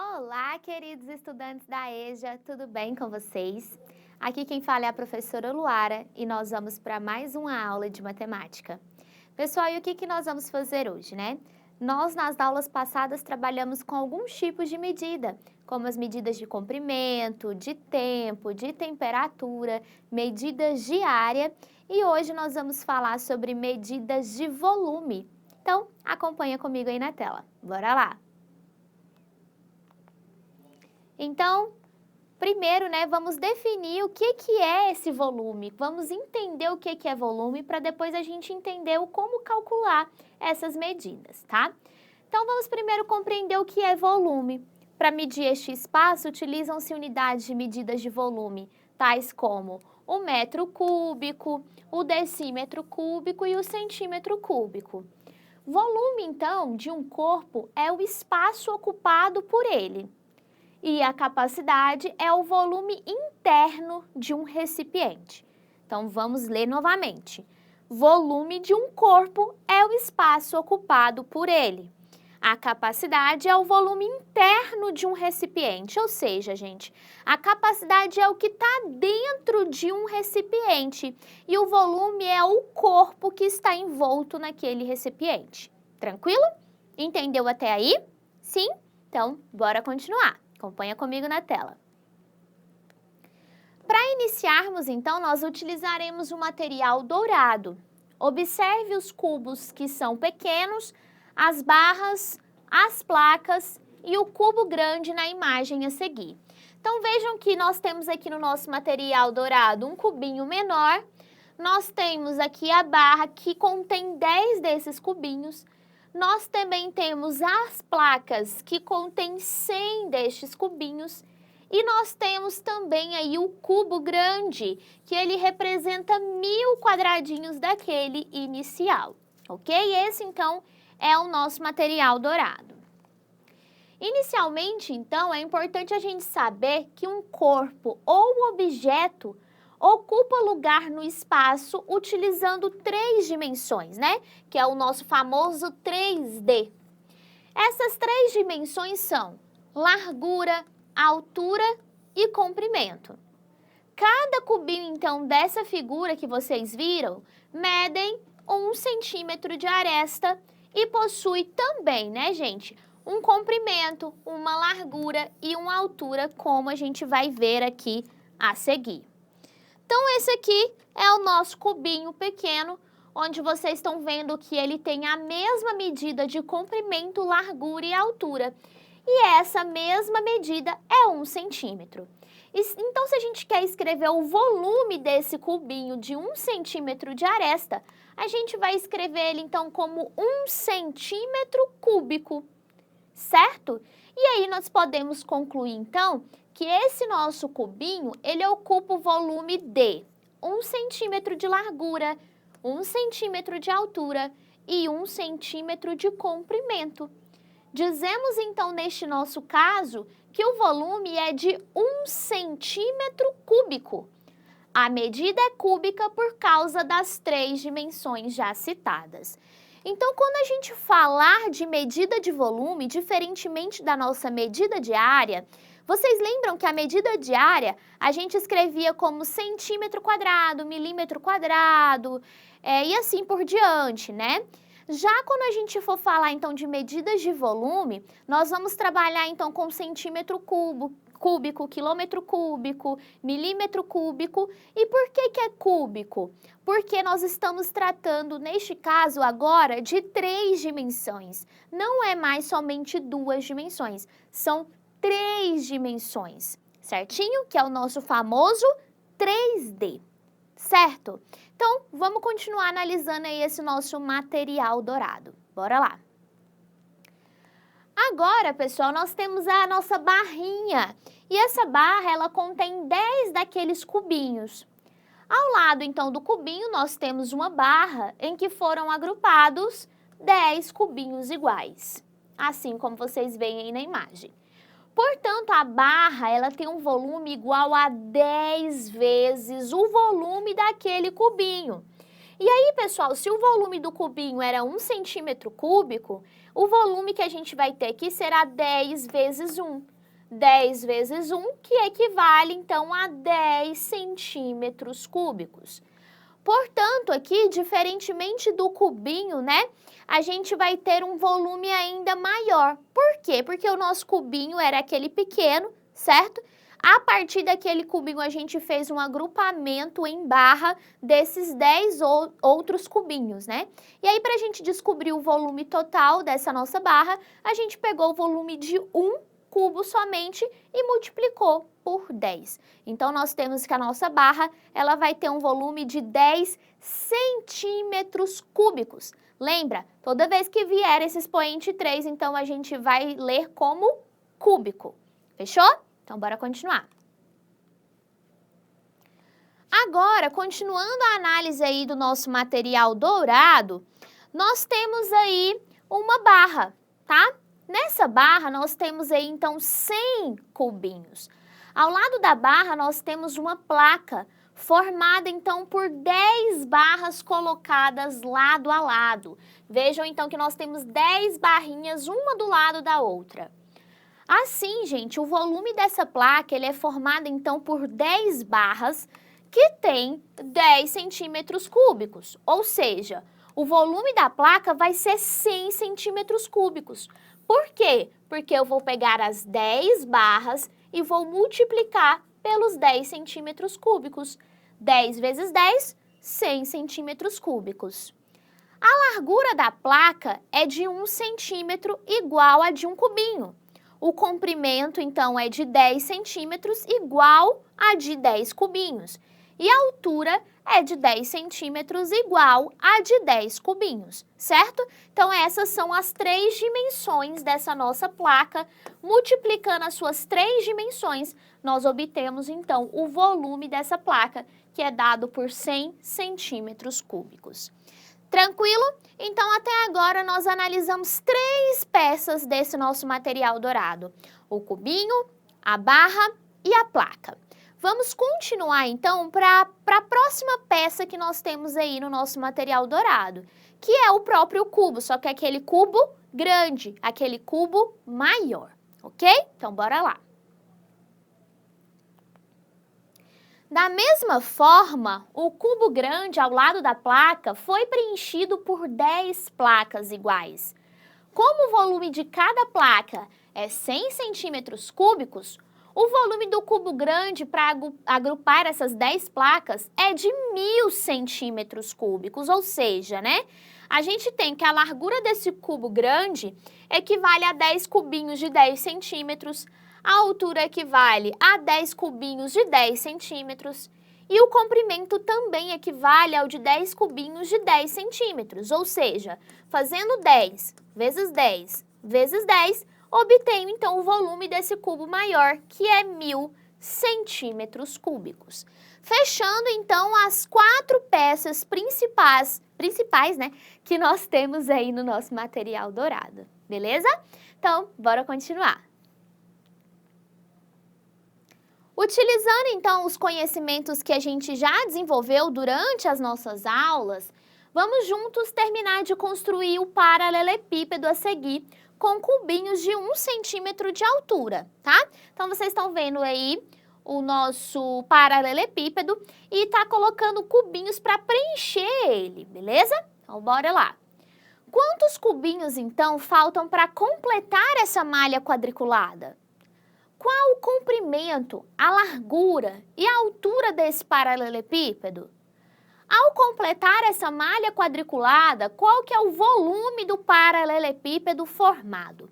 Olá, queridos estudantes da EJA, tudo bem com vocês? Aqui quem fala é a professora Luara e nós vamos para mais uma aula de matemática. Pessoal, e o que nós vamos fazer hoje, né? Nós, nas aulas passadas, trabalhamos com alguns tipos de medida, como as medidas de comprimento, de tempo, de temperatura, medidas de área, e hoje nós vamos falar sobre medidas de volume. Então, acompanha comigo aí na tela. Bora lá! Então, primeiro, né, vamos definir o que é esse volume. Vamos entender o que é volume para depois a gente entender como calcular essas medidas, tá? Então, vamos primeiro compreender o que é volume. Para medir este espaço, utilizam-se unidades de medidas de volume, tais como o metro cúbico, o decímetro cúbico e o centímetro cúbico. Volume, então, de um corpo é o espaço ocupado por ele. E a capacidade é o volume interno de um recipiente. Então, vamos ler novamente. Volume de um corpo é o espaço ocupado por ele. A capacidade é o volume interno de um recipiente, ou seja, gente, a capacidade é o que está dentro de um recipiente e o volume é o corpo que está envolto naquele recipiente. Tranquilo? Entendeu até aí? Sim? Então, bora continuar. Acompanha comigo na tela. Para iniciarmos, então, nós utilizaremos o material dourado. Observe os cubos que são pequenos, as barras, as placas e o cubo grande na imagem a seguir. Então, vejam que nós temos aqui no nosso material dourado um cubinho menor. Nós temos aqui a barra que contém 10 desses cubinhos. Nós também temos as placas que contêm 100 destes cubinhos e nós temos também aí o cubo grande, que ele representa 1000 quadradinhos daquele inicial, ok? Esse, então, é o nosso material dourado. Inicialmente, então, é importante a gente saber que um corpo ou objeto ocupa lugar no espaço utilizando 3 dimensões, né? Que é o nosso famoso 3D. Essas 3 dimensões são largura, altura e comprimento. Cada cubinho, então, dessa figura que vocês viram, medem 1 centímetro de aresta e possui também, né, gente, um comprimento, uma largura e uma altura, como a gente vai ver aqui a seguir. Então, esse aqui é o nosso cubinho pequeno, onde vocês estão vendo que ele tem a mesma medida de comprimento, largura e altura. E essa mesma medida é 1 centímetro. Então, se a gente quer escrever o volume desse cubinho de 1 centímetro de aresta, a gente vai escrever ele, então, como 1 centímetro cúbico, certo? E aí, nós podemos concluir, então, que esse nosso cubinho, ele ocupa o volume de 1 centímetro de largura, 1 centímetro de altura e 1 centímetro de comprimento. Dizemos, então, neste nosso caso, que o volume é de 1 centímetro cúbico. A medida é cúbica por causa das 3 dimensões já citadas. Então, quando a gente falar de medida de volume, diferentemente da nossa medida de área, vocês lembram que a medida de área a gente escrevia como centímetro quadrado, milímetro quadrado e assim por diante, né? Já quando a gente for falar então de medidas de volume, nós vamos trabalhar então com centímetro cúbico, quilômetro cúbico, milímetro cúbico. E por que é cúbico? Porque nós estamos tratando, neste caso agora, de 3 dimensões. Não é mais somente 2 dimensões, são 3 dimensões, certinho? Que é o nosso famoso 3D, certo? Então, vamos continuar analisando aí esse nosso material dourado. Bora lá! Agora, pessoal, nós temos a nossa barrinha. E essa barra, ela contém 10 daqueles cubinhos. Ao lado, então, do cubinho, nós temos uma barra em que foram agrupados 10 cubinhos iguais. Assim como vocês veem aí na imagem. Portanto, a barra, ela tem um volume igual a 10 vezes o volume daquele cubinho. E aí, pessoal, se o volume do cubinho era 1 centímetro cúbico, o volume que a gente vai ter aqui será 10 vezes 1. 10 vezes 1, que equivale, então, a 10 centímetros cúbicos. Portanto, aqui, diferentemente do cubinho, né, a gente vai ter um volume ainda maior. Por quê? Porque o nosso cubinho era aquele pequeno, certo? A partir daquele cubinho, a gente fez um agrupamento em barra desses 10 outros cubinhos, né? E aí, para a gente descobrir o volume total dessa nossa barra, a gente pegou o volume de um cubo somente e multiplicou por 10. Então, nós temos que a nossa barra, ela vai ter um volume de 10 centímetros cúbicos. Lembra? Toda vez que vier esse expoente 3, então, a gente vai ler como cúbico. Fechou? Então, bora continuar. Agora, continuando a análise aí do nosso material dourado, nós temos aí uma barra, tá? Nessa barra, nós temos aí, então, 100 cubinhos. Ao lado da barra, nós temos uma placa formada, então, por 10 barras colocadas lado a lado. Vejam, então, que nós temos 10 barrinhas, uma do lado da outra. Assim, gente, o volume dessa placa, ele é formado, então, por 10 barras que tem 10 centímetros cúbicos, ou seja, o volume da placa vai ser 100 centímetros cúbicos. Por quê? Porque eu vou pegar as 10 barras e vou multiplicar pelos 10 centímetros cúbicos. 10 vezes 10, 100 centímetros cúbicos. A largura da placa é de 1 centímetro igual a de um cubinho. O comprimento, então, é de 10 centímetros igual a de 10 cubinhos. E a altura é de 10 centímetros igual a de 10 cubinhos, certo? Então, essas são as 3 dimensões dessa nossa placa. Multiplicando as suas 3 dimensões, nós obtemos, então, o volume dessa placa, que é dado por 100 centímetros cúbicos. Tranquilo? Então, até agora, nós analisamos 3 peças desse nosso material dourado. O cubinho, a barra e a placa. Vamos continuar, então, para a próxima peça que nós temos aí no nosso material dourado, que é o próprio cubo, só que é aquele cubo grande, aquele cubo maior, ok? Então, bora lá. Da mesma forma, o cubo grande ao lado da placa foi preenchido por 10 placas iguais. Como o volume de cada placa é 100 centímetros cúbicos, o volume do cubo grande para agrupar essas 10 placas é de 1000 centímetros cúbicos, ou seja, né? A gente tem que a largura desse cubo grande equivale a 10 cubinhos de 10 centímetros, a altura equivale a 10 cubinhos de 10 centímetros e o comprimento também equivale ao de 10 cubinhos de 10 centímetros, ou seja, fazendo 10 vezes 10 vezes 10, obtenho então o volume desse cubo maior, que é 1000 centímetros cúbicos. Fechando então as 4 peças principais, né, que nós temos aí no nosso material dourado, beleza? Então, bora continuar. Utilizando então os conhecimentos que a gente já desenvolveu durante as nossas aulas, vamos juntos terminar de construir o paralelepípedo a seguir, com cubinhos de 1 centímetro de altura, tá? Então, vocês estão vendo aí o nosso paralelepípedo e tá colocando cubinhos para preencher ele, beleza? Então, bora lá. Quantos cubinhos, então, faltam para completar essa malha quadriculada? Qual o comprimento, a largura e a altura desse paralelepípedo? Ao completar essa malha quadriculada, qual que é o volume do paralelepípedo formado?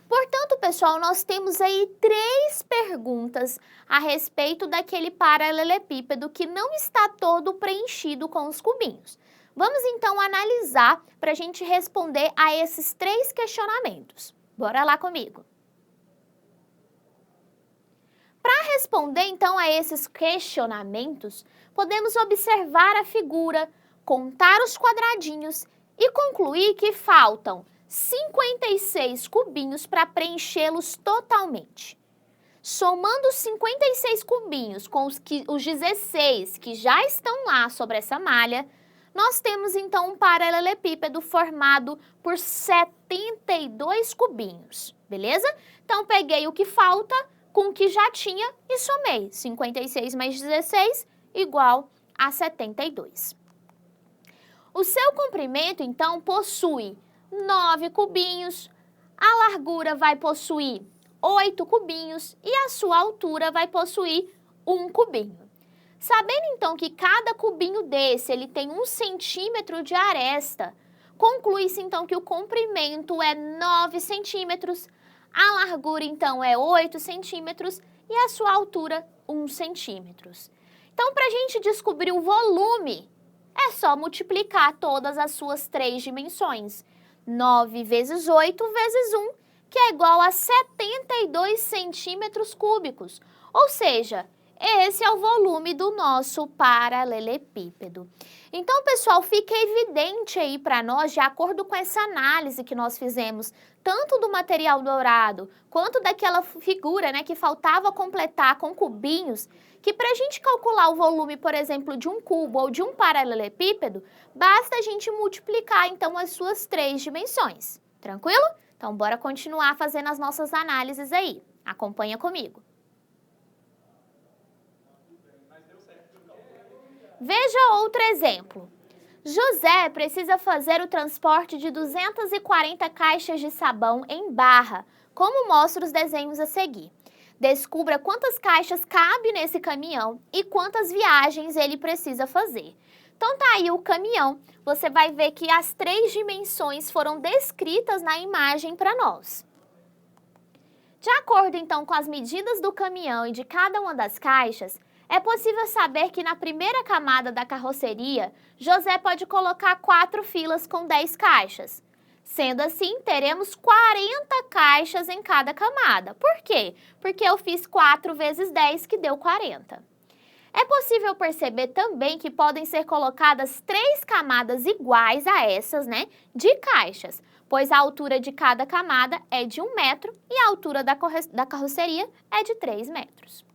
Portanto, pessoal, nós temos aí 3 perguntas a respeito daquele paralelepípedo que não está todo preenchido com os cubinhos. Vamos então analisar para a gente responder a esses 3 questionamentos. Bora lá comigo! Para responder, então, a esses questionamentos, podemos observar a figura, contar os quadradinhos e concluir que faltam 56 cubinhos para preenchê-los totalmente. Somando os 56 cubinhos com os 16 que já estão lá sobre essa malha, nós temos então um paralelepípedo formado por 72 cubinhos, beleza? Então, peguei o que falta com o que já tinha e somei. 56 mais 16 igual a 72. O seu comprimento, então, possui 9 cubinhos, a largura vai possuir 8 cubinhos e a sua altura vai possuir 1 cubinho. Sabendo, então, que cada cubinho desse ele tem 1 centímetro de aresta, conclui-se, então, que o comprimento é 9 centímetros, a largura, então, é 8 centímetros e a sua altura, 1 centímetros. Então, para a gente descobrir o volume, é só multiplicar todas as suas 3 dimensões. 9 vezes 8 vezes 1, que é igual a 72 centímetros cúbicos. Ou seja, esse é o volume do nosso paralelepípedo. Então, pessoal, fica evidente aí para nós, de acordo com essa análise que nós fizemos, tanto do material dourado, quanto daquela figura, né, que faltava completar com cubinhos, que para a gente calcular o volume, por exemplo, de um cubo ou de um paralelepípedo, basta a gente multiplicar, então, as suas 3 dimensões. Tranquilo? Então, bora continuar fazendo as nossas análises aí. Acompanha comigo. Veja outro exemplo. José precisa fazer o transporte de 240 caixas de sabão em barra, como mostra os desenhos a seguir. Descubra quantas caixas cabe nesse caminhão e quantas viagens ele precisa fazer. Então tá aí o caminhão, você vai ver que as 3 dimensões foram descritas na imagem para nós. De acordo então com as medidas do caminhão e de cada uma das caixas, é possível saber que na primeira camada da carroceria, José pode colocar 4 filas com 10 caixas. Sendo assim, teremos 40 caixas em cada camada. Por quê? Porque eu fiz 4 vezes 10, que deu 40. É possível perceber também que podem ser colocadas 3 camadas iguais a essas, né, de caixas, pois a altura de cada camada é de 1 metro e a altura da carroceria é de 3 metros.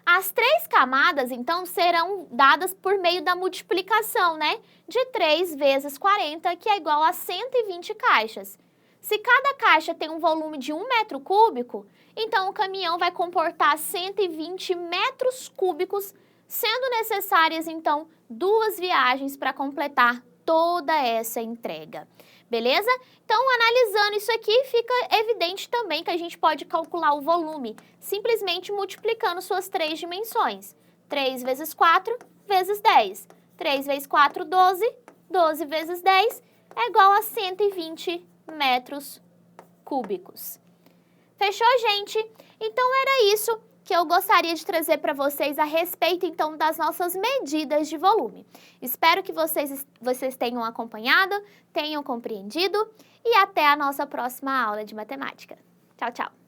As 3 camadas, então, serão dadas por meio da multiplicação, né? De 3 vezes 40, que é igual a 120 caixas. Se cada caixa tem um volume de 1 metro cúbico, então o caminhão vai comportar 120 metros cúbicos, sendo necessárias, então, 2 viagens para completar toda essa entrega. Beleza? Então, analisando isso aqui, fica evidente também que a gente pode calcular o volume simplesmente multiplicando suas 3 dimensões. 3 vezes 4 vezes 10. 3 vezes 4, 12. 12 vezes 10 é igual a 120 metros cúbicos. Fechou, gente? Então, era isso que eu gostaria de trazer para vocês a respeito, então, das nossas medidas de volume. Espero que vocês tenham acompanhado, tenham compreendido e até a nossa próxima aula de matemática. Tchau, tchau!